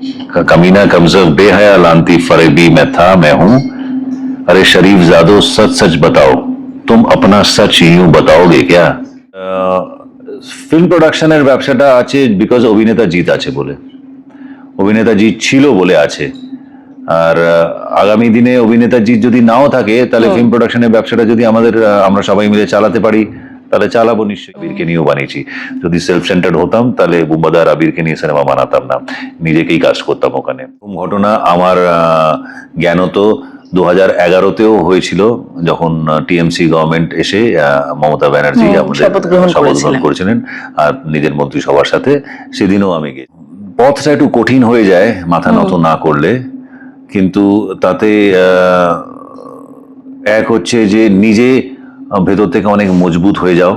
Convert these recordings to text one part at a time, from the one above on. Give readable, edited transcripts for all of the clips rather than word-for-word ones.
कमीना कमजोर बेहया लानती फरेबी मैं था मैं हूं। अरे शरीफ जादो सच सच बताओ, तुम अपना सच यूं बताओगे क्या? ফিল্ম প্রোডাকশনের ব্যবসাটা আছে বিকজ অভিনেতা জিৎ আছে বলে, অভিনেতা জিৎ ছিল বলে আছে। আর আগামী দিনে অভিনেতা জিৎ যদি নাও থাকে তাহলে ফিল্ম প্রোডাকশনের ব্যবসাটা যদি আমরা সবাই মিলে চালাতে পারি তাহলে চালাবো নিশ্চয়ই। আবিরকে নিয়েও বানিয়েছি। যদি সেলফ সেন্টার্ড হতাম তাহলে বুম্বাদার আবিরকে নিয়ে সিনেমা বানাতাম না, নিজেকেই কাজ করতাম ওখানে। ঘটনা আমার জ্ঞানত 2011-তেও হয়েছিল, যখন টিএমসি গভর্নমেন্ট এসে মমতা ব্যানার্জি আমাদের শপথ গ্রহণ করেছিলেন আর নিজের মন্ত্রিসভার সাথে, সেদিনও আমি গেছি। পথটা একটু কঠিন হয়ে যায় মাথা নত না করলে, কিন্তু তাতে এক হচ্ছে যে নিজে ভেতর থেকে অনেক মজবুত হয়ে যাও,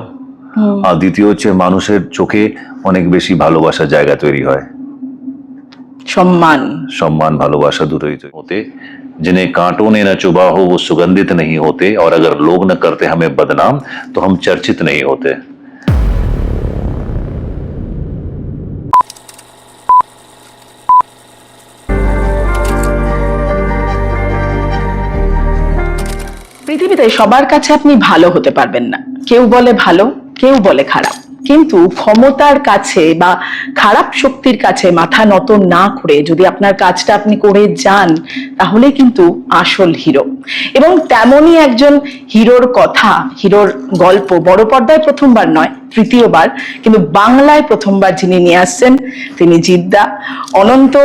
আর দ্বিতীয় হচ্ছে মানুষের চোখে অনেক বেশি ভালোবাসার জায়গা তৈরি হয়, সম্মান ভালোবাসা দুটোই होते। जिन्हें कांटों ने न चुभा हो वो सुगंधित नहीं होते, और अगर लोग न करते हमें बदनाम तो हम चर्चित नहीं होते। পৃথিবীতে সবার কাছে আপনি ভালো হতে পারবেন না, কেউ বলে ভালো, কেউ বলে খারাপ, কিন্তু ক্ষমতার কাছে বা খারাপ শক্তির কাছে মাথা নত না করে যদি আপনার কাজটা আপনি করে যান, তাহলে কিন্তু আসল হিরো। এবং তেমনই একজন হিরোর কথা, হিরোর গল্প বড় পর্দায় প্রথমবার নয়, তৃতীয়বার, কিন্তু বাংলায় প্রথমবার যিনি নিয়ে আসছেন তিনি জিদ্দা। অনন্ত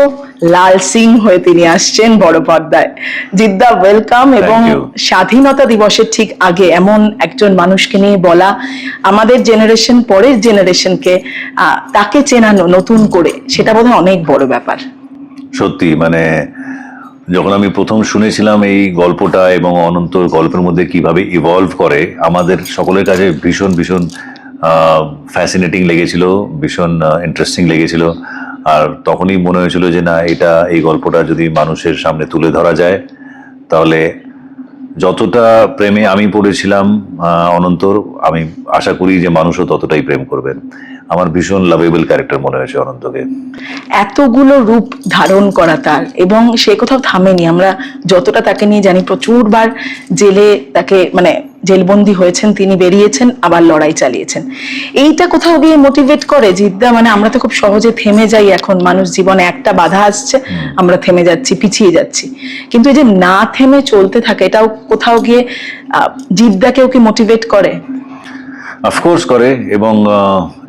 লাল সিং হয়ে তিনি আসছেন বড় পর্দায়। জিদ্দা, ওয়েলকাম। এবং স্বাধীনতা দিবসের ঠিক আগে এমন একজন মানুষকে নিয়ে বলা, আমাদের জেনারেশন পরের জেনারেশনকে তাকে চেনানো নতুন করে, সেটা বোধহয় অনেক বড় ব্যাপার। সত্যি, মানে যখন আমি প্রথম শুনেছিলাম এই গল্পটা এবং অনন্তর গল্পের মধ্যে কিভাবে ইভলভ করে, আমাদের সকলের কাছে ভীষণ ভীষণ ফ্যাসিনেটিং লেগেছিল, ভীষণ ইন্টারেস্টিং লেগেছিল। আর তখনই মনে হয়েছিল যে না, এই গল্পটা যদি মানুষের সামনে তুলে ধরা যায় তাহলে যতটা প্রেমে আমি পড়েছিলাম অনন্তর, আমি আশা করি যে মানুষও ততটাই প্রেম করবেন। আমার ভীষণ লাভেবল ক্যারেক্টার মনে হয়েছে অনন্তকে। এতগুলো রূপ ধারণ করা তার, এবং সে কোথাও থামেনি। আমরা যতটা তাকে নিয়ে জানি, প্রচুরবার জেলে তাকে মানে জেলবন্দি হয়েছেন তিনি, বেরিয়েছেন, আবার লড়াই চালিয়েছেন। এইটা কোথাও গিয়ে মোটিভেট করে জিদ্দা। মানে আমরা তো খুব সহজে থেমে যাই, এখন মানুষ জীবনে একটা বাধা আসছে আমরা থেমে যাচ্ছি, পিছিয়ে যাচ্ছি, কিন্তু এই যে না থেমে চলতে থাকে, এটাও কোথাও গিয়ে জিদ্দাকেও কি মোটিভেট করে? অফকোর্স করে। এবং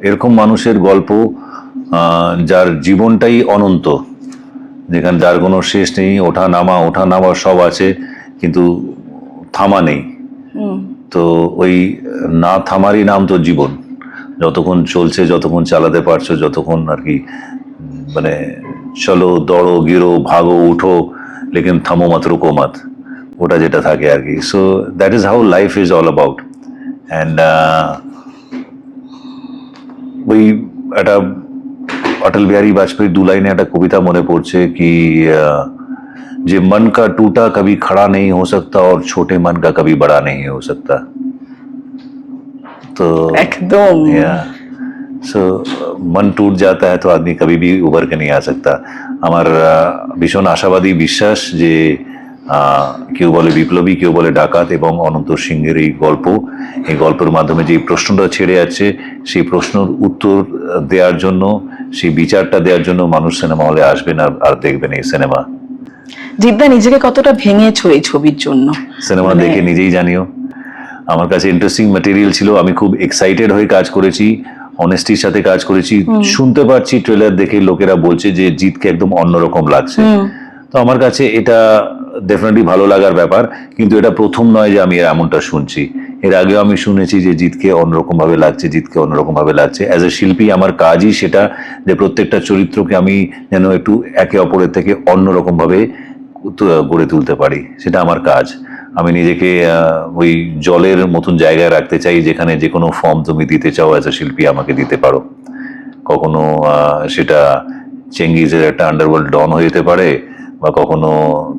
এরকম মানুষের গল্প, যার জীবনটাই অনন্ত, যেখানে যার কোনো শেষ নেই, ওঠা নামা সব আছে, কিন্তু থামা নেই। তো ওই না থামারই নাম তো জীবন। যতক্ষণ চলছে, যতক্ষণ চালাতে পারছো, যতক্ষণ আর কি, মানে চলো, দৌড়ো, গিরো, ভাগো, উঠো, লেকিন থামো মত, রুকো মত, ওটা যেটা থাকে আর কি। So that is how life is all about. And ওই একটা অটল বিহারী বাজপেয়ী 2 লাইনে একটা কবিতা মনে পড়ছে কি, যে मन का टूटा कभी खड़ा नहीं हो सकता और छोटे मन का कभी बड़ा नहीं हो सकता। तो एकदम सो मन टूट जाता है तो आदमी कभी भी उभर के नहीं आ सकता। আমার ভীষণ আশাবাদী বিশ্বাস যে কেউ বলে বিপ্লবী, কেউ বলে ডাকাত, এবং অনন্ত সিংহের এই গল্পের মাধ্যমে যে প্রশ্নটা ছেড়ে যাচ্ছে, সেই প্রশ্নের উত্তর দেওয়ার জন্য, সেই বিচারটা দেওয়ার জন্য মানুষ সিনেমা হলে আসবেন আর দেখবেন এই সিনেমা। জিদ্দা নিজেকে কতটা ভেঙেছো এই ছবির জন্য? সিনেমা দেখে নিজেই জানিও। আমার কাছে ইন্টারেস্টিং ম্যাটেরিয়াল ছিল, আমি খুব এক্সাইটেড হয়ে কাজ করেছি, অনেস্টির সাথে কাজ করেছি। শুনতে পাচ্ছি ট্রেলার দেখে লোকেরা বলছে যে জিৎকে একদম অন্যরকম লাগছে। তো আমার কাছে এটা ডেফিনেটলি ভালো লাগার ব্যাপার, কিন্তু এটা প্রথম নয় যে আমি এমনটা শুনছি। এর আগেও আমি শুনেছি যে জিৎকে অন্যরকম ভাবে লাগছে। অ্যাজ এ শিল্পী আমার কাজই সেটা, যে প্রত্যেকটা চরিত্রকে আমি যেন একটু একে অপরের থেকে অন্যরকম ভাবে গড়ে তুলতে পারি, সেটা আমার কাজ। আমি নিজেকে ওই জলের মতন জায়গায় রাখতে চাই, যেখানে যে কোনো ফর্ম তুমি দিতে চাও অ্যাজ এ শিল্পী আমাকে দিতে পারো। কখনো সেটা চেঙ্গিজের একটা আন্ডারওয়ার্ল্ড ডন হয়ে যেতে পারে, বা কখনো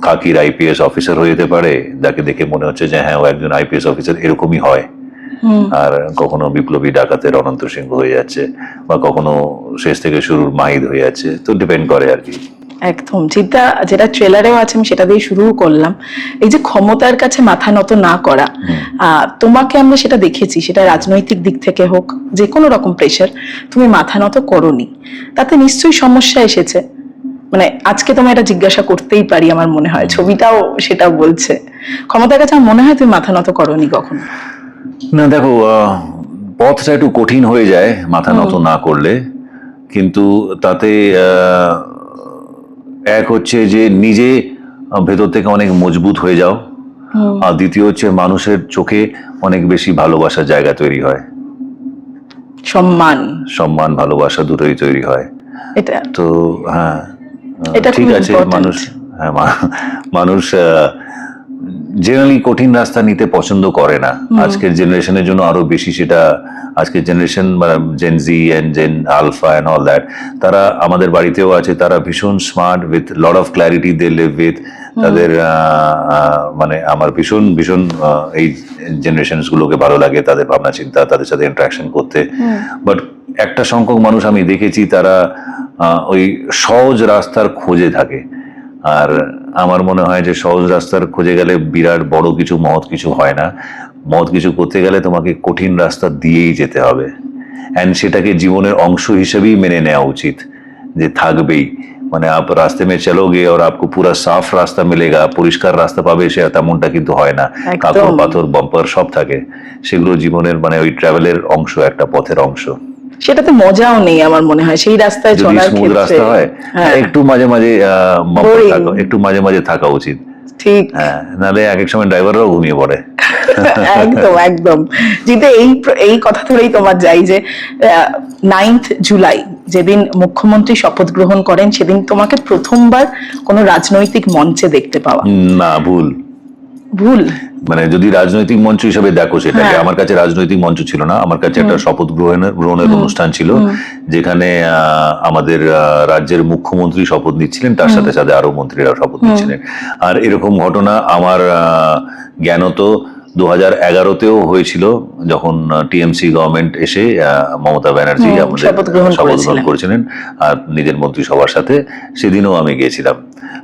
খাকির আইপিএস অফিসার হয়ে যেতে পারে, যাকে দেখে মনে হচ্ছে যে হ্যাঁ ও একজন আইপিএস অফিসার, এরকমই হয়। আর কখনো বিপ্লবী ডাকাতের অনন্ত সিংহ হয়ে যাচ্ছে, বা কখনো শেষ থেকে শুরুর মাহিদ হয়ে যাচ্ছে। তো ডিপেন্ড করে আর কি। একদম যেটা ট্রেলারেও আছে, আমি সেটা দিয়ে শুরু করলাম। এই যে ক্ষমতার কাছে মাথা নত না করা, তোমাকে আমরা সেটা দেখেছি, সেটা রাজনৈতিক দিক থেকে হোক, যে কোনো রকম প্রেশার, তুমি মাথা নত করোনি, তাতে নিশ্চয়ই সমস্যা এসেছে। মানে আজকে তোমায় এটা জিজ্ঞাসা করতেই পারি, আমার মনে হয় ছবিটাও সেটা বলছে। ক্ষমতার কাছে আমার মনে হয় তুমি মাথা নত করোনি কখনো। না দেখো, পথটা একটু কঠিন হয়ে যায় মাথা নত না করলে, কিন্তু তাতে এক হচ্ছে যে নিজে ভেতর থেকে অনেক মজবুত হয়ে যাও, আর দ্বিতীয় হচ্ছে মানুষের চোখে অনেক বেশি ভালোবাসার জায়গা তৈরি হয়, সম্মান ভালোবাসা দুটোই তৈরি হয়। এটা তো হ্যাঁ, এটা ঠিক খুব আছে। important। মানুষ জেনারেলি কঠিন রাস্তা নিতে পছন্দ করে না। আজকের জেনারেশনের জন্য আরো বেশি সেটা, আজকের জেনারেশন মানে Gen Z and Gen Alpha and all that, তারা আমাদের বাড়িতেও আছে, তারা ভীষণ smart, with lot of clarity they live with. তাদের মানে আমার ভীষণ ভীষণ এই জেনারেশন গুলোকে ভালো লাগে, তাদের ভাবনা চিন্তা, তাদের সাথে ইন্টারাকশন করতে। বাট একটা সংখ্যক মানুষ আমি দেখেছি, তারা ওই সহজ রাস্তার খোঁজে থাকে। আর আমার মনে হয় যে সহজ রাস্তার খোঁজে গেলে বিরাট বড় কিছু মহৎ কিছু হয় না। মহৎ কিছু করতে গেলে তোমাকে কঠিন রাস্তা দিয়েই যেতে হবে, অ্যান্ড সেটাকে জীবনের অংশ হিসেবেই মেনে নেওয়া উচিত, যে থাকবেই। মানে আপ রাস্তে মে চলোগে और आपको पूरा साफ রাস্তা মিলেগা, পরিষ্কার রাস্তা পাবে, সে তেমনটা কিন্তু হয় না। কাকর পাথর বাম্পার সব থাকে, সেগুলো জীবনের মানে ওই ট্রাভেলের অংশ, একটা পথের অংশ। সেটাতে মজাও নেই আমার মনে হয় সেই রাস্তায় যদি চলার স্মুথ ক্ষেত্রে। রাস্তা হয়, একটু মাঝে মাঝে Boring। একটু মাঝে মাঝে থাকা উচিত। ঠিক, হ্যাঁ, নাহলে এক এক সময় ড্রাইভাররাও ঘুমিয়ে পড়ে। একদম একদম। যেটা এই কথা ধরেই তোমার যাই যে 9th জুলাই যেদিন মুখ্যমন্ত্রী শপথ গ্রহণ করেন, সেদিন তোমাকে প্রথমবার কোনো রাজনৈতিক মঞ্চে দেখতে পাওয়া। না, ভুল। মানে যদি রাজনৈতিক মঞ্চ হিসেবে দেখো সেটাকে, আমার কাছে রাজনৈতিক মঞ্চ ছিল না, আমার কাছে একটা শপথ গ্রহণের অনুষ্ঠান ছিল, যেখানে আমাদের রাজ্যের মুখ্যমন্ত্রী শপথ নিচ্ছিলেন, তার সাথে সাথে আরো মন্ত্রীরা শপথ নিচ্ছিলেন। আর এরকম ঘটনা আমার জ্ঞানত 2011-তেও হয়েছিল, যখন টিএমসি গভর্নমেন্ট এসে মমতা ব্যানার্জি আমাদের শপথ গ্রহণ করেছিলেন আর নিজের মন্ত্রিসভার সাথে, সেদিনও আমি গিয়েছিলাম।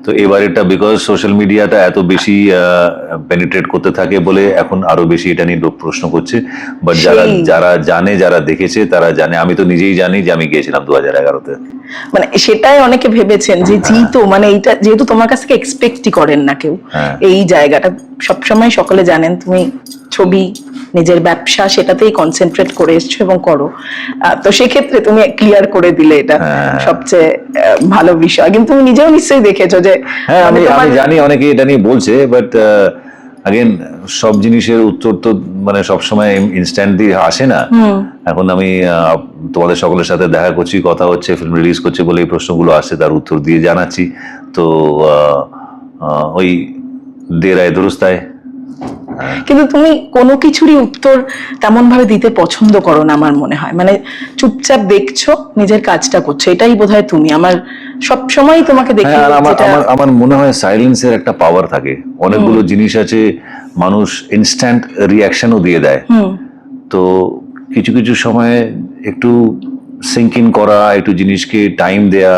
তো এবারেটা বিকজ সোশ্যাল মিডিয়াটা এত বেশি পেনিট্রেট করতে থাকে বলে এখন আরো বেশি এটা নিয়ে লোক প্রশ্ন করছে। বাট যারা জানে, যারা দেখেছে তারা জানে, আমি তো নিজেই জানি যে আমি গিয়েছিলাম 2011-তে। মানে সেটাই অনেকে ভেবেছেন যে জিতো, মানে এইটা যেহেতু তোমার কাছ থেকে এক্সপেক্টই করেন না কেউ, এই জায়গাটা সবসময় সকলে জানেন তুমি ছবি, নিজের ব্যবসা, সেটাতেই কনসেন্ট্রেট করে এসছো এবং করো। তো সেক্ষেত্রে তুমি ক্লিয়ার করে দিলে, এটা সবচেয়ে ভালো বিষয়। কিন্তু তুমি নিজেও নিশ্চয়ই দেখেছো যে আমি জানি অনেকে এটা নিয়ে বলছে, বাট আগেন সব জিনিসের উত্তর তো মানে সবসময় ইনস্ট্যান্টলি আসে না। এখন আমি তোমাদের সকলের সাথে দেখা করছি, কথা হচ্ছে, ফিল্ম রিলিজ করছে বলে এই প্রশ্নগুলো আসছে, তার উত্তর দিয়ে জানাচ্ছি। তো ওই দেরায় দুরুস্তায়। কিন্তু তুমি কোনো কিছুরই উত্তর তেমন ভাবে দিতে পছন্দ করো না আমার মনে হয়। মানে চুপচাপ দেখছো, নিজের কাজটা করছো, এটাই বোধহয় তুমি। আমার সবসময় তোমাকে দেখি, আমার মনে হয় সাইলেন্সের একটা পাওয়ার থাকে। অনেকগুলো জিনিস আছে মানুষ ইনস্ট্যান্ট রিয়াকশনও দিয়ে দেয়, তো কিছু কিছু সময় একটু সিঙ্ক ইন করা, একটু জিনিসকে টাইম দেয়া,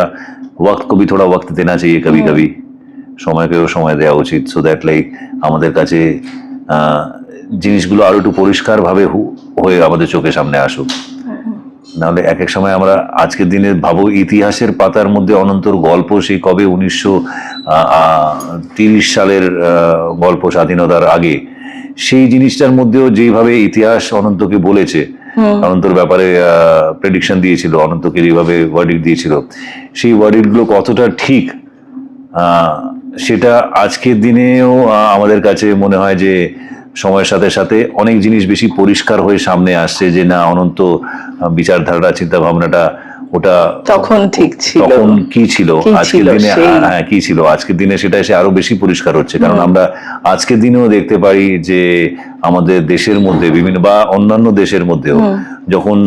ওয়াক্ত কবি থোড়া ওয়াক্ত দেনা চাইয়ে কবি কবি, সময়কেও সময় দেওয়া উচিত, সো দ্যাট লাইক আমাদের কাছে জিনিসগুলো আরো একটু পরিষ্কার ভাবে হয়ে আমাদের চোখের সামনে আসুক। নাহলে এক এক সময় আমরা আজকের দিনে ভাবো ইতিহাসের পাতার মধ্যে অনন্তর গল্প, সেই কবে 1930 সালের গল্প, স্বাধীনতার আগে, সেই জিনিসটার মধ্যেও যেভাবে ইতিহাস অনন্তকে বলেছে, অনন্তর ব্যাপারে প্রেডিকশন দিয়েছিল, অনন্তকে যেভাবে ওয়ার্ডিক দিয়েছিল, সেই ওয়ার্ডিকগুলো কতটা ঠিক, সেটা আজকের দিনেও আমাদের কাছে মনে হয় যে সময়ের সাথে সাথে অনেক জিনিস বেশি পরিষ্কার হয়ে সামনে আসছে, যে না, অনন্ত বিচারধারা, চিন্তা ভাবনাটা ওটা তখন ঠিক ছিল, তখন কি ছিল, আজকের দিনে হ্যাঁ কি ছিল, আজকের দিনে সেটা এসে আরো বেশি পরিষ্কার হচ্ছে। কারণ আমরা আজকের দিনেও দেখতে পারি যে আমাদের দেশের মধ্যে বিভিন্ন বা অন্যান্য দেশের মধ্যেও যখন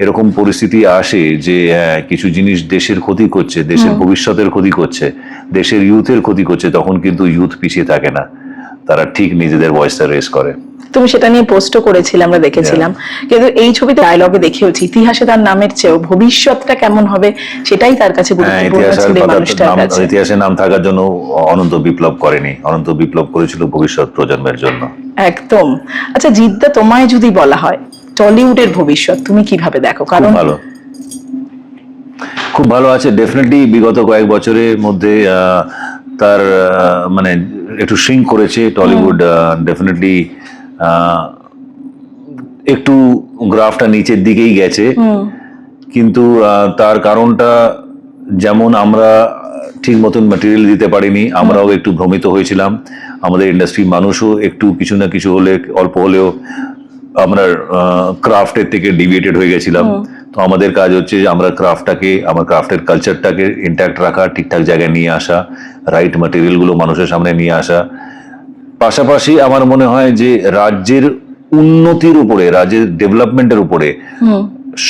এরকম পরিস্থিতি আসে যে কিছু জিনিস দেশের ক্ষতি করছে, দেশের ভবিষ্যতের ক্ষতি করছে, দেশের ইউথের ক্ষতি করছে, তখন কিন্তু ইউথ পিছিয়ে থাকে না, তারা ঠিক নিজেদের ভয়েসটা রেজ করে। তুমি সেটা নিয়ে পোস্টও করেছিলে, আমরা দেখেছিলাম। কিন্তু এই ছবিতে ডায়লগে দেখেওছি ইতিহাসে তার নামের চেয়েও ভবিষ্যৎটা কেমন হবে সেটাই তার কাছে গুরুত্বপূর্ণ ছিল এই মানুষটার কাছে। ইতিহাসে নাম থাকার জন্য অনন্ত বিপ্লব করেনি, অনন্ত বিপ্লব করেছিল ভবিষ্যৎ প্রজন্মের জন্য। একদম। আচ্ছা জিদ্দা, তোমায় যদি বলা হয় টলিউডের ভবিষ্যৎ তুমি কিভাবে দেখো? কারণ ভালো, খুব ভালো আছে ডেফিনেটলি। বিগত কয়েক বছরের মধ্যে তার মানে একটু শ্রিঙ্ক করেছে টলিউড, ডেফিনেটলি একটু গ্রাফটা নিচের দিকেই গেছে। কিন্তু তার কারণটা যেমন আমরা ঠিক মতন ম্যাটেরিয়াল দিতে পারিনি, আমরাও একটু ভ্রমিত হয়েছিলাম, আমাদের ইন্ডাস্ট্রির মানুষও একটু কিছু না কিছু হলে অল্প হলেও আমরা ক্রাফটের থেকে ডিভিয়েটেড হয়ে গেছিলাম। তো আমাদের কাজ হচ্ছে আমরা ক্রাফটটাকে, আমার ক্রাফটের কালচারটাকে ইন্ট্যাক্ট রাখা, ঠিকঠাক জায়গায় নিয়ে আসা, রাইট ম্যাটেরিয়ালগুলো মানুষের সামনে নিয়ে আসা। পাশাপাশি আমার মনে হয় যে রাজ্যের উন্নতির উপরে, রাজ্যের ডেভেলপমেন্টের উপরে,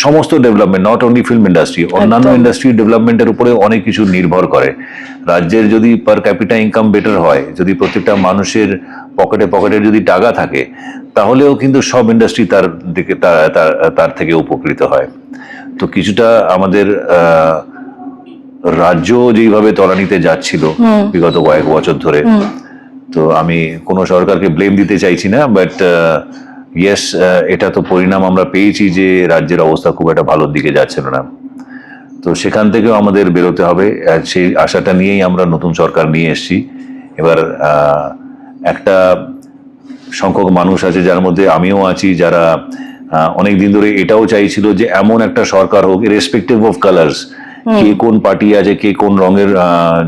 সমস্ত development, not only film industry, অন্যান্য ইন্ডাস্ট্রি ডেভেলপমেন্টের উপরে অনেক কিছু নির্ভর করে। রাজ্যের যদি পার ক্যাপিটা ইনকাম বেটার হয়, যদি প্রত্যেকটা মানুষের পকেটে পকেটে যদি টাকা থাকে, তাহলেও কিন্তু সব ইন্ডাস্ট্রি তার দিকে তার থেকে উপকৃত হয়। তো কিছুটা আমাদের রাজ্য যেইভাবে তলানিতে যাচ্ছিল বিগত কয়েক বছর ধরে, তো আমি কোনো সরকারকে ব্লেম দিতে চাইছি না, বাট ইয়েস, এটা তো পরিণাম আমরা পেয়েছি যে রাজ্যের অবস্থা খুব একটা ভালোর দিকে যাচ্ছিল না। তো সেখান থেকেও আমাদের বেরোতে হবে, সেই আশাটা নিয়েই আমরা নতুন সরকার নিয়ে এসেছি। এবার একটা সংখ্যক মানুষ আছে, যার মধ্যে আমিও আছি, যারা অনেক দিন ধরে এটাও চাইছিল যে এমন একটা সরকার হোক, রেসপেক্টিভ অফ কালার্স, কে কোন পার্টি আছে, কে কোন রঙের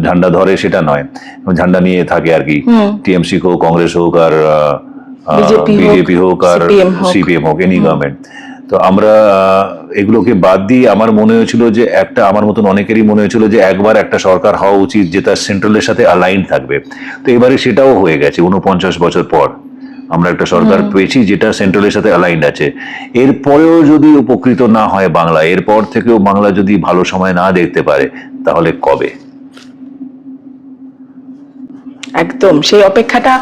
ঝান্ডা ধরে সেটা নয়, ঝান্ডা নিয়ে থাকে আর কি, টিএমসি হোক, কংগ্রেস হোক, আর বিজেপি হোক, আর সিপিএম হোক, এনি গভর্নমেন্ট। তো আমরা এগুলোকে বাদ দিয়ে আমার মনে হয়েছিল যে একটা, আমার মতন অনেকেরই মনে হয়েছিল যে একবার একটা সরকার হওয়া উচিত যে তার সেন্ট্রালের সাথে অ্যালাইন থাকবে। তো এবারে সেটাও হয়ে গেছে, 49 বছর পর আমরা একটা সরকার পেয়েছি যেটা সেন্ট্রালের সাথে অ্যালাইন্ড আছে। এরপরেও যদি উপকৃত না হয় বাংলা, এরপর থেকেও বাংলা যদি ভালো সময় না দেখতে পারে, তাহলে কবে? একদম, সেই অপেক্ষাটা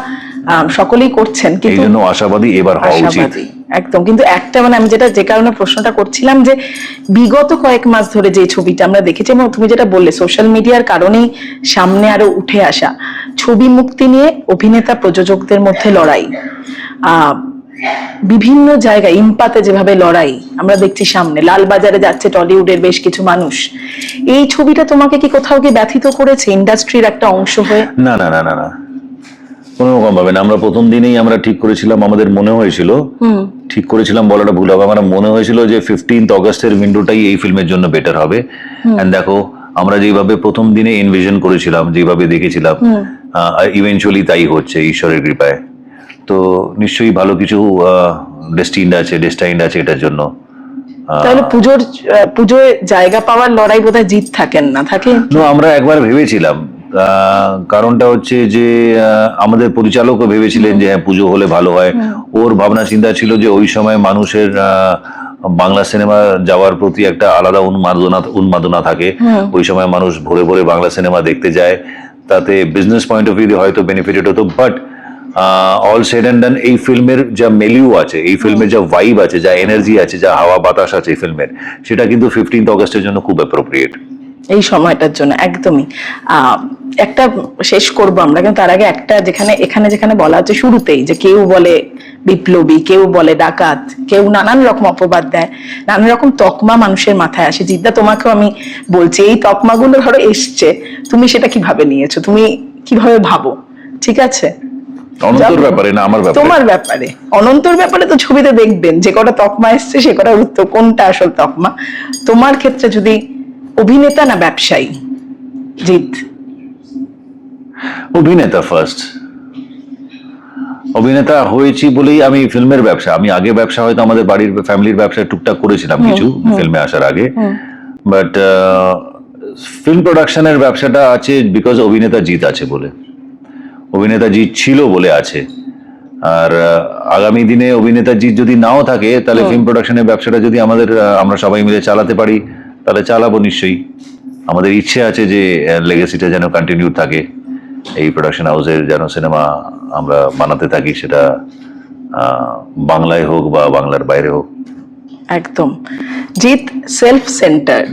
সকলেই করছেন, এই জন্য আশাবাদী এবার হওয়া উচিত। একদম। কিন্তু একটা মানে আমি যে কারণে প্রশ্নটা করছিলাম, যে বিগত কয়েক মাস ধরে যে ছবিটা আমরা দেখেছি, এবং তুমি যেটা বললে সোশ্যাল মিডিয়ার কারণেই সামনে আরো উঠে আসা, ছবি মুক্তি নিয়ে অভিনেতা প্রযোজকদের মধ্যে লড়াই, বিভিন্ন জায়গায় ইম্পাতে যেভাবে লড়াই আমরা দেখছি, সামনে লালবাজারে যাচ্ছে টলিউডের বেশ কিছু মানুষ, এই ছবিটা তোমাকে কি কোথাও কি ব্যথিত করেছে ইন্ডাস্ট্রির একটা অংশ হয়ে? না না না না না, কোনো রকম ভাবে না। আমরা প্রথম দিনেই আমরা ঠিক করেছিলাম, আমাদের মনে হয়েছিল, ঠিক করেছিলাম বলাটা ভুল হবে, আমার মনে হয়েছিল যে 15 অগস্টের উইন্ডোটাই এই ফিল্মের জন্য বেটার হবে। এন্ড দেখো, আমরা যেভাবে প্রথম দিনে এনভিশন করেছিলাম, যেভাবে দেখেছিলাম, ইভেনচুয়ালি তাই হচ্ছে ঈশ্বরের কৃপায়। তো নিশ্চয়ই ভালো কিছু ডেস্টিন্ড আছে এটার জন্য। তাহলে পুজোয় জায়গা পাওয়ার লড়াই বোধহয় জিত থাকেন না, থাকে? আমরা একবার ভেবেছিলাম, কারণটা হচ্ছে যে আমাদের পরিচালকও ভেবেছিলেন যে হ্যাঁ, পুজো হলে ভালো হয়। ওর ভাবনা চিন্তা ছিল যে ওই সময় মানুষের বাংলা সিনেমা যাওয়ার প্রতি একটা আলাদা উন্মাদনা থাকে, ওই সময় মানুষ ভোরে ভোরে বাংলা সিনেমা দেখতে যায়, তাতে বিজনেস পয়েন্ট অফ ভিউ হয়তো বেনিফিটেড হতো। বাট অল সেড অ্যান্ড ডান, এই ফিল্মের যা মেলিউ আছে, এই ফিল্মের যা ভাইব আছে, যা এনার্জি আছে, যা হাওয়া বাতাস আছে এই ফিল্মের, সেটা কিন্তু 15 অগস্টের জন্য খুব অ্যাপ্রোপ্রিয়েট, এই সময়টার জন্য। একদমই। একটা শেষ করবো আমরা, কিন্তু তার আগে একটা, যেখানে বলা হচ্ছে শুরুতেই যে কেউ বলে বিপ্লবী, কেউ বলে ডাকাত, কেউ নানান রকম অপবাদ দেয়, নানান রকম তকমা মানুষের মাথায় আসে। জিদ্দা, তোমাকেও আমি বলছি, এই তকমাগুলো ধরো এসছে, তুমি সেটা কিভাবে নিয়েছো, তুমি কিভাবে ভাবো? ঠিক আছে, অনন্তর ব্যাপারে না আমার ব্যাপারে, তোমার ব্যাপারে। অনন্তর ব্যাপারে তো ছবিতে দেখবেন যে কটা তকমা এসছে, সে কটা উত্তর, কোনটা আসল তকমা। তোমার ক্ষেত্রে যদি অভিনেতা না ব্যবসায়ী? জিৎ, অভিনেতা ফার্স্ট। অভিনেতা হয়েছি বলেই আমি ফিল্মের ব্যবসা, আমি আগে ব্যবসা হয়তো আমাদের বাড়ির ফ্যামিলির ব্যবসা টুকটাক করেছিলাম কিছু ফিল্মে আসার আগে, বাট ফিল্ম প্রোডাকশনের ব্যবসাটা আছে বিকজ অভিনেতা জিৎ আছে বলে, অভিনেতা জিৎ ছিল বলে আছে। আর আগামী দিনে অভিনেতা জিৎ যদি নাও থাকে, তাহলে ফিল্ম প্রোডাকশনের ব্যবসাটা যদি আমরা সবাই মিলে চালাতে পারি, তাহলে চালাবো নিশ্চয়ই। আমাদের ইচ্ছে আছে যে লেগেসিটা যেন কন্টিনিউ থাকে, এই প্রোডাকশন হাউসের যেন সিনেমা আমরা বানাতে থাকি, সেটা বাংলায় হোক বা বাংলার বাইরে হোক। একদম। জিৎ সেলফ সেন্টার্ড,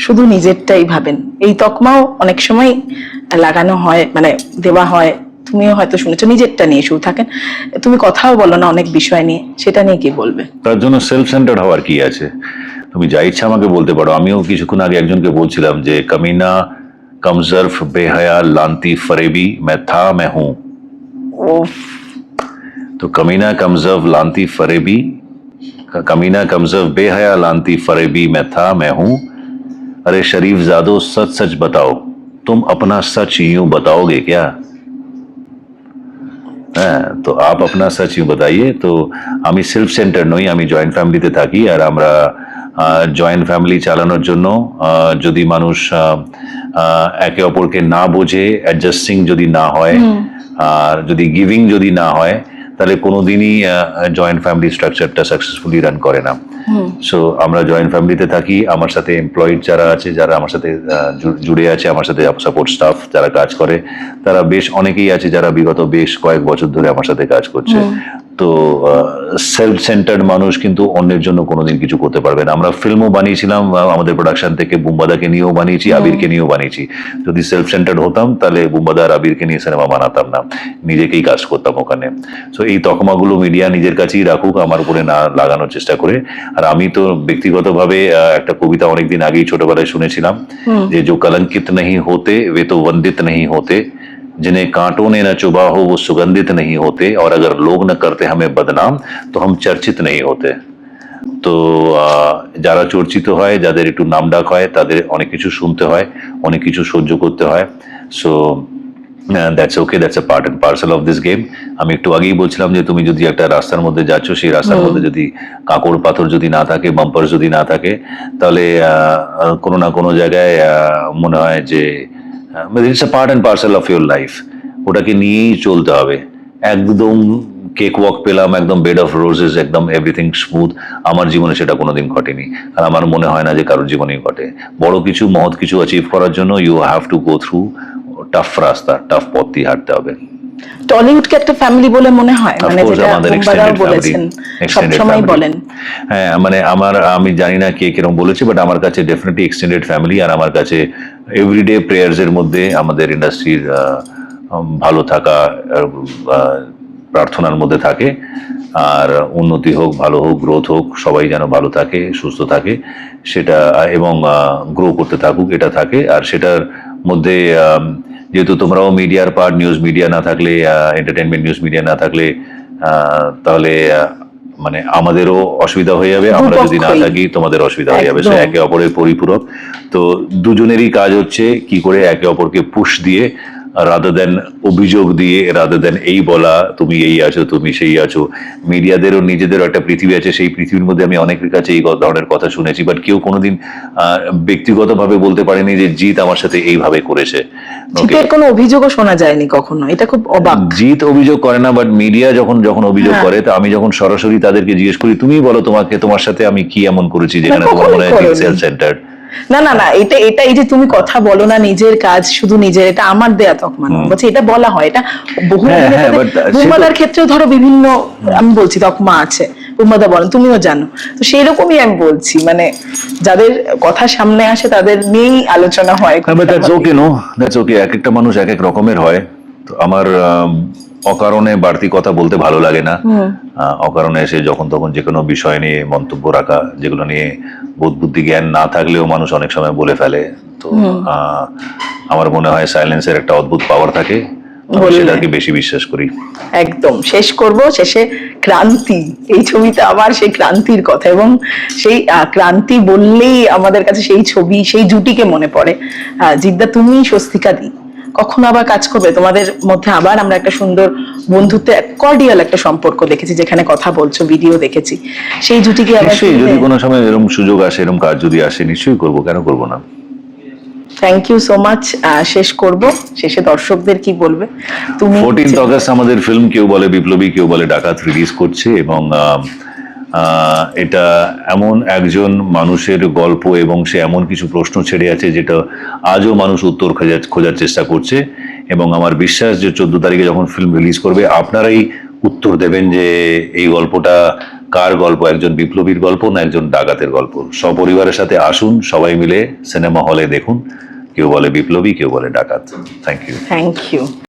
শুধু নিজেরটাই ভাবেন, এই তকমাও অনেক সময় লাগানো হয়, মানে দেওয়া হয়। তুমিও হয়তো শুনেছো, নিজেরটা নিয়ে শুধু থাকেন, তুমি কথাও বলো না অনেক বিষয় নিয়ে, সেটা নিয়ে কি বলবে? তার জন্য সেলফ সেন্টার্ড হওয়ার কি আছে? তুমি যা ইচ্ছা আমাকে বলতে পারো। আমিও কিছুক্ষণ আগে একজনকে বলছিলাম যে কমিনা কমজর্ফ বেহায়া লান্তি ফরেবি मैं था मैं हूं। ও, तो कमीना कमजर्फ लांती फरेबी, कमीना कमजर्फ बेहया लांती फरेबी मैं था मैं हूं। अरे शरीफ जादो सच सच बताओ, तुम अपना सच यूं बताओगे क्या? হ্যাঁ, তো আপ আপনা সচ ইউ বাতাইয়ে। তো আমি সেলফ সেন্টার নই, আমি জয়েন্ট ফ্যামিলিতে থাকি। আর আমরা জয়েন্ট ফ্যামিলি চালানোর জন্য যদি মানুষ একে অপরকে না বোঝে, অ্যাডজাস্টিং যদি না হয়, আর যদি গিভিং যদি না হয়, তাহলে কোনোদিনই জয়েন্ট ফ্যামিলি স্ট্রাকচারটা সাকসেসফুলি রান করে না। সো আমরা জয়েন্ট ফ্যামিলিতে থাকি। আমার সাথে এমপ্লয়েড যারা আছে, যারা আমার সাথে জুড়ে আছে, আমার সাথে সাপোর্ট স্টাফ যারা কাজ করে, তারা বেশ অনেকেই আছে যারা বিগত বেশ কয়েক বছর ধরে আমার সাথে কাজ করছে। তো সেলফ সেন্টার্ড মানুষ কিন্তু অন্যের জন্য কোনোদিন কিছু করতে পারবে না। আমরা ফিল্মও বানিয়েছিলাম আমাদের প্রোডাকশন থেকে, বুম্বাদাকে নিয়েও বানিয়েছি, আবিরকে নিয়েও বানিয়েছি। যদি সেলফ সেন্টার্ড হতাম তাহলে বুম্বাদা আর আবিরকে নিয়ে সিনেমা বানাতাম না, নিজেকেই কাজ করতাম ওখানে। সো এই তকমাগুলো মিডিয়া নিজের কাছেই রাখুক, আমার উপরে না লাগানোর চেষ্টা করে। আর আমি তো ব্যক্তিগতভাবে একটা কবিতা অনেকদিন আগেই ছোটবেলায় শুনেছিলাম যে जो कलंकित नहीं होते वे तो वंदित नहीं होते, जिन्हें कांटों ने न चुभा हो वो सुगंधित नहीं होते, और अगर लोग न करते हमें बदनाम तो हम चर्चित नहीं होते। তো যারা চর্চিত হয়, যাদের একটু নামডাক হয়, তাদের অনেক কিছু শুনতে হয়, অনেক কিছু সহ্য করতে হয়। So that's okay, that's a part and parcel of this game. আমি একটু আগেই বলছিলাম যে তুমি যদি একটা রাস্তার মধ্যে যাচ্ছ, সেই রাস্তার মধ্যে যদি কাঁকড় পাথর যদি না থাকে, বাম্পার যদি না থাকে, তাহলে কোনো না কোনো জায়গায় মনে হয় যে it's a part and parcel of your life, ওটাকে নিয়েই চলতে হবে। একদম কেক ওয়াক পেলাম, একদম বেড অফ রোজেস, একদম এভরিথিং স্মুথ, আমার জীবনে সেটা কোনোদিন ঘটেনি। আর আমার মনে হয় না যে কারোর জীবনেই ঘটে। বড় কিছু, মহৎ কিছু অ্যাচিভ করার জন্য you have to go through tough রাস্তা, টাফ পথ দিয়ে হাঁটতে হবে। টলিউডকে একটা ফ্যামিলি বলে মনে হয়, মানে Of course, যেটা আমাদের বুম্বাদাও extended বলেছেন, family, সব extended সময় family। বলেন। হ্যাঁ, মানে আমি জানি না কে কিরকম বলেছে, বাট আমার কাছে ডেফিনেটলি এক্সটেন্ডেড ফ্যামিলি। আর আমার কাছে এভরিডে প্রেয়ার্স এর মধ্যে আমাদের ইন্ডাস্ট্রির ভালো থাকা প্রার্থনার মধ্যে থাকে। আর উন্নতি হোক, ভালো হোক, গ্রোথ হোক, সবাই যেন ভালো থাকে, সুস্থ থাকে, সেটা, এবং গ্রো করতে থাকুক, এটা থাকে। আর সেটার মধ্যে যেহেতু তোমরাও মিডিয়ার পার্ট, নিউজ মিডিয়া না থাকলে, এন্টারটেনমেন্ট নিউজ মিডিয়া না থাকলে, তাহলে মানে আমাদেরও অসুবিধা হয়ে যাবে, আমরা যদি না থাকি তোমাদের অসুবিধা হয়ে যাবে। সে একে অপরের পরিপূরক। তো দুজনেরই কাজ হচ্ছে কি করে একে অপরকে পুশ দিয়ে, রাদার দেন অভিযোগ দিয়ে, রাদার দেন এই বলা তুমি এই আছো, তুমি সেই আছো। মিডিয়াদেরও নিজেদেরও একটা পৃথিবী আছে, সেই পৃথিবীর মধ্যে আমি অনেকের কাছে এই ধরনের কথা শুনেছি, বাট কেউ কোনোদিন ব্যক্তিগতভাবে বলতে পারেনি যে জিৎ আমার সাথে এইভাবে করেছে। জিতের কোনো অভিযোগও শোনা যায়নি কখনো, এটা খুব অবাক। জিৎ অভিযোগ করে না, বাট মিডিয়া যখন অভিযোগ করে, তা আমি যখন সরাসরি তাদেরকে জিজ্ঞেস করি তুমি বলো তোমার সাথে আমি কি এমন করেছি যেখানে তোমার মনে হয় সেলফ সেন্টার্ড। না না না, এটা এই যে তুমি কথা বলো না, নিজের কাজ শুধু নিজের, এটা আমার দেয়া তকমা নয়, বলছি এটা বলা হয়, এটা বহু বুম্বাদার ক্ষেত্রেও ধরো বিভিন্ন, আমি বলছি তকমা আছে, বুম্বাদা বলেন, তুমিও জানো। তো সেই রকমই আমি বলছি, মানে যাদের কথা সামনে আসে তাদের নিয়েই আলোচনা হয়। That's okay, no that's okay. এক একটা মানুষ এক এক রকমের হয়। তো আমার অকারণে বাড়তি কথা বলতে ভালো লাগে না। অকারণে এসে যখন তখন যে কোনো বিষয় নিয়ে মন্তব্য রাখা, যেগুলো নিয়ে বোধ বুদ্ধি জ্ঞান না থাকলেও মানুষ অনেক সময় বলে ফেলে। তো আমার মনে হয় সাইলেন্সের একটা অদ্ভুত পাওয়ার থাকে, সেটাকে বেশি বিশ্বাস করি। একদম শেষ করব, শেষে ক্রান্তি, এই ছবিতে আবার সেই ক্রান্তির কথা, এবং সেই ক্রান্তি বললেই আমাদের কাছে সেই ছবি, সেই জুটিকে মনে পড়ে। জিদ্দা, তুমি স্বস্তিকা দি, কখন আবার কাজ করবে তোমাদের মধ্যে? আবার আমরা একটা সুন্দর বন্ধুত্ব, কর্ডিয়াল একটা সম্পর্ক দেখেছি, যেখানে কথা বলছো, ভিডিও দেখেছি, সেই জুটিকে আবার যদি কোনো সময় এরকম সুযোগ আসে, এরকম কাজ যদি আসে, নিশ্চয়ই করবো, কেন করবো না। Thank you so much. শেষ করব, শেষে দর্শকদের কি বলবে তুমি? 14 অগস্ট আমাদের ফিল্ম কেউ বলে বিপ্লবী, কেউ বলে ডাকাত রিলিজ করছে, এবং এটা এমন একজন মানুষের গল্প, এবং সে এমন কিছু প্রশ্ন ছেড়ে আছে যেটা আজও মানুষ উত্তর খোঁজার চেষ্টা করছে। এবং আমার বিশ্বাস যে 14 তারিখে যখন ফিল্ম রিলিজ করবে, আপনারাই উত্তর দেবেন যে এই গল্পটা কার গল্প, একজন বিপ্লবীর গল্প না একজন ডাকাতের গল্প। সপরিবারের সাথে আসুন, সবাই মিলে সিনেমা হলে দেখুন। কেউ বলে বিপ্লবী, কেউ বলে ডাকাত। Thank you. Thank you.